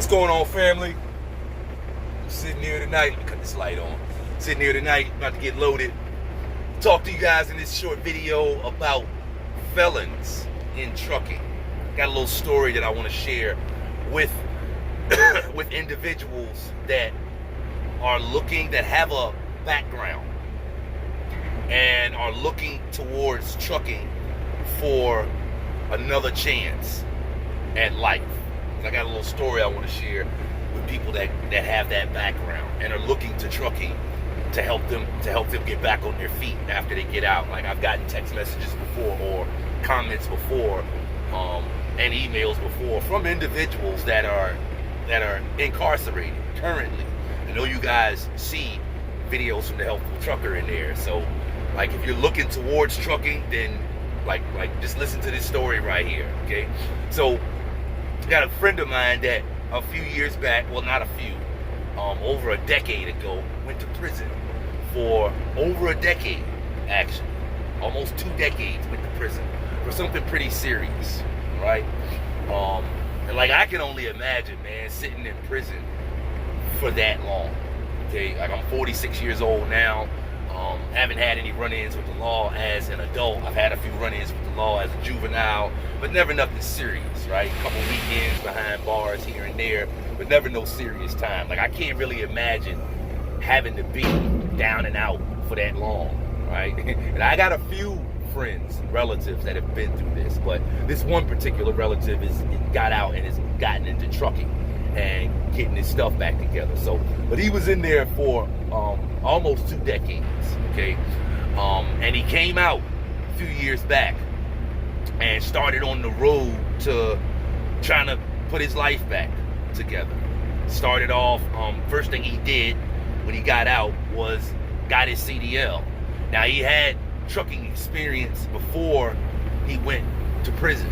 What's going on, family? I'm sitting here tonight. Let me cut this light on. Sitting here tonight, about to get loaded. Talk to you guys in this short video about felons in trucking. Got a little story that I want to share with with individuals that are looking, that have a background and are looking towards trucking for another chance at life. I got a little story I want to share with people that have that background and are looking to trucking to help them get back on their feet after they get out. Like, I've gotten text messages before or comments before and emails before from individuals that are incarcerated currently. I know you guys see videos from the Helpful Trucker in there. So, like, if you're looking towards trucking, then like just listen to this story right here, okay? So, got a friend of mine that a few years back, well, not a few, over a decade ago, went to prison for over a decade, actually. Almost 2 decades went to prison for something pretty serious, right? And like, I can only imagine, man, sitting in prison for that long, okay? Like, I'm 46 years old now. Haven't had any run-ins with the law as an adult. I've had a few run-ins with the law as a juvenile, but never nothing serious, right? A couple weekends behind bars here and there, but never no serious time. Like, I can't really imagine having to be down and out for that long, right? And I got a few friends and relatives that have been through this, but this one particular relative got out and has gotten into trucking and getting his stuff back together. So, but he was in there for almost 2 decades, okay? And he came out a few years back and started on the road to trying to put his life back together. Started off, first thing he did when he got out was got his CDL. Now, he had trucking experience before he went to prison,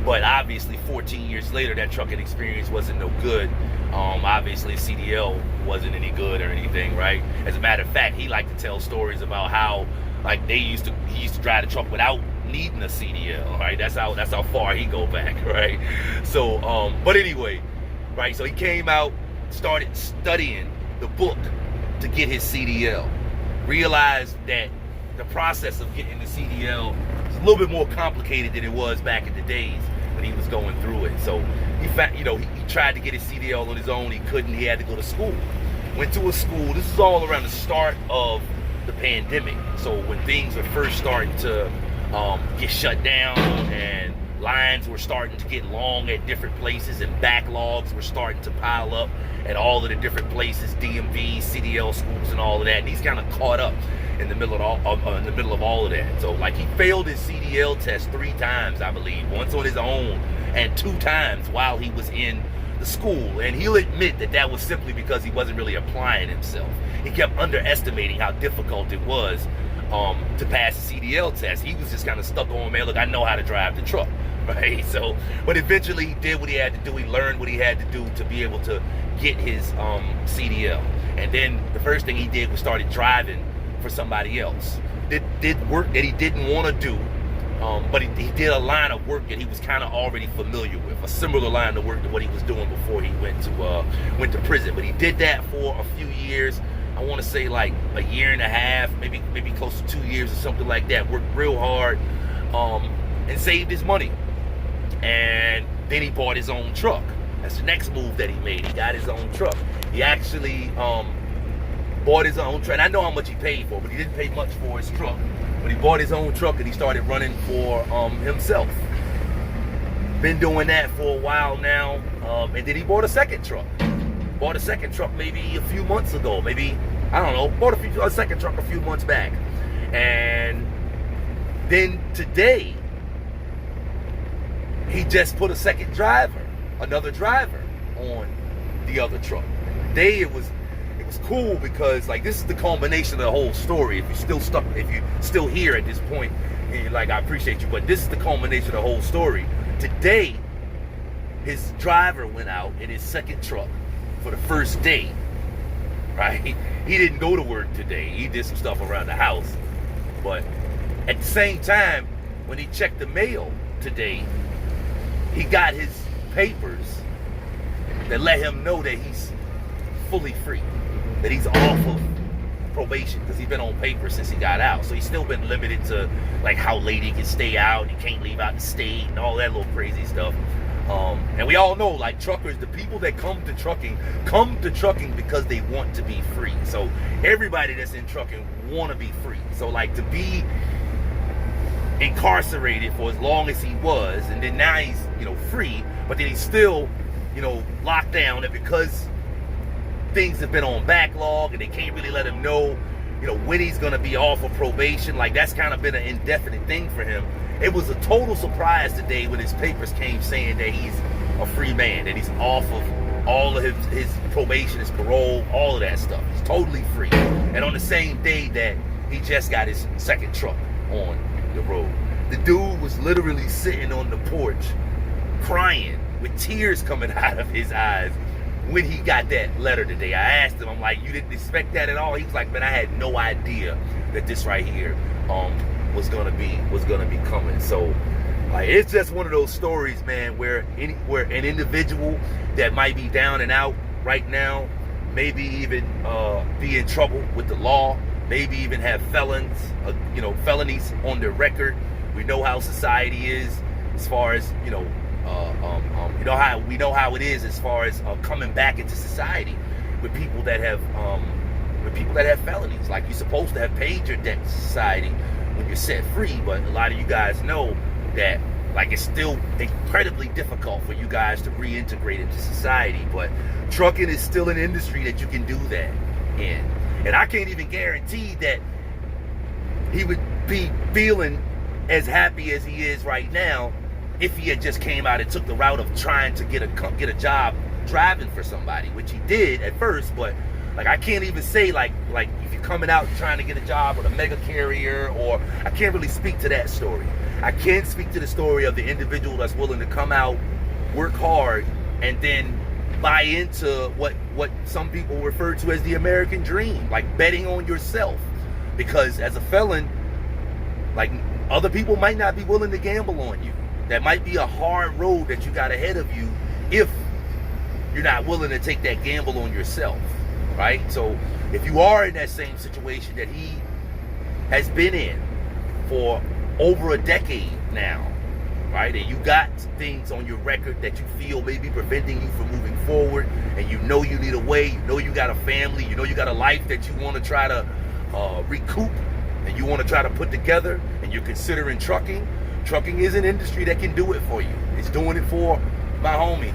but obviously 14 years later, that trucking experience wasn't no good. Obviously CDL wasn't any good or anything, right? As a matter of fact, he liked to tell stories about how, like, he used to drive the truck without needing a CDL, right? That's how far he go back, right? So, but anyway, right? So he came out, started studying the book to get his CDL. Realized that the process of getting the CDL is a little bit more complicated than it was back in the days when he was going through it. So he tried to get his CDL on his own. He couldn't. He had to go to school. Went to a school. This is all around the start of the pandemic. So when things were first starting to get shut down and lines were starting to get long at different places and backlogs were starting to pile up at all of the different places, DMV, CDL schools, and all of that. And he's kind of caught up in the middle of all of that. So, like, he failed his CDL test 3 times, I believe. Once on his own and 2 times while he was in the school. And he'll admit that was simply because he wasn't really applying himself. He kept underestimating how difficult it was to pass the CDL test. He was just kind of stuck on, man, look, I know how to drive the truck, right? So, but eventually he did what he had to do. He learned what he had to do to be able to get his CDL. And then the first thing he did was started driving for somebody else. Did work that he didn't want to do, but he did a line of work that he was kind of already familiar with, a similar line of work to what he was doing before he went to prison. But he did that for a few years. I want to say like a year and a half, maybe close to 2 years or something like that. Worked real hard and saved his money. And then he bought his own truck. That's the next move that he made. He got his own truck. He actually bought his own truck. And I know how much he paid for, but he didn't pay much for his truck. But he bought his own truck and he started running for himself. Been doing that for a while now. And then he bought a second truck. Bought a second truck maybe a few months ago. Maybe, I don't know, bought a second truck a few months back. And then today, he just put another driver on the other truck. Today it was cool because, like, this is the culmination of the whole story. If you're still here at this point, like, I appreciate you, but this is the culmination of the whole story. Today, his driver went out in his second truck for the first day, right? He didn't go to work today. He did some stuff around the house. But at the same time, when he checked the mail today, he got his papers that let him know that he's fully free, that he's off of probation, because he's been on paper since he got out. So he's still been limited to like how late he can stay out, he can't leave out the state and all that little crazy stuff. And we all know, like, truckers, the people that come to trucking because they want to be free. So everybody that's in trucking want to be free. So like, to be incarcerated for as long as he was, and then now he's, you know, free, but then he's still, you know, locked down, and because things have been on backlog and they can't really let him know, you know, when he's gonna be off of probation, like, that's kind of been an indefinite thing for him. It was a total surprise today when his papers came saying that he's a free man, that he's off of all of his probation, his parole, all of that stuff. He's totally free. And on the same day that he just got his second truck on the road, the dude was literally sitting on the porch crying with tears coming out of his eyes when he got that letter today. I asked him, I'm like, you didn't expect that at all? He was like, man, I had no idea that this right here was gonna be coming. So like, it's just one of those stories, man, where an individual that might be down and out right now, maybe even be in trouble with the law, maybe even have felonies on their record. We know how society is as far as, you know how it is as far as coming back into society with people that have felonies. Like, you're supposed to have paid your debt to society when you're set free, but a lot of you guys know that, like, it's still incredibly difficult for you guys to reintegrate into society. But trucking is still an industry that you can do that in, and I can't even guarantee that he would be feeling as happy as he is right now if he had just came out and took the route of trying to get a job driving for somebody, which he did at first. But like, I can't even say like if you're coming out and trying to get a job with a mega carrier, or I can't really speak to that story. I can speak to the story of the individual that's willing to come out, work hard, and then buy into what some people refer to as the American dream, like betting on yourself. Because as a felon, like, other people might not be willing to gamble on you. That might be a hard road that you got ahead of you if you're not willing to take that gamble on yourself, right? So if you are in that same situation that he has been in for over a decade now, right, and you got things on your record that you feel may be preventing you from moving forward, and you know you need a way, you know you got a family, you know you got a life that you want to try to recoup, and you want to try to put together, and you're considering trucking is an industry that can do it for you. It's doing it for my homie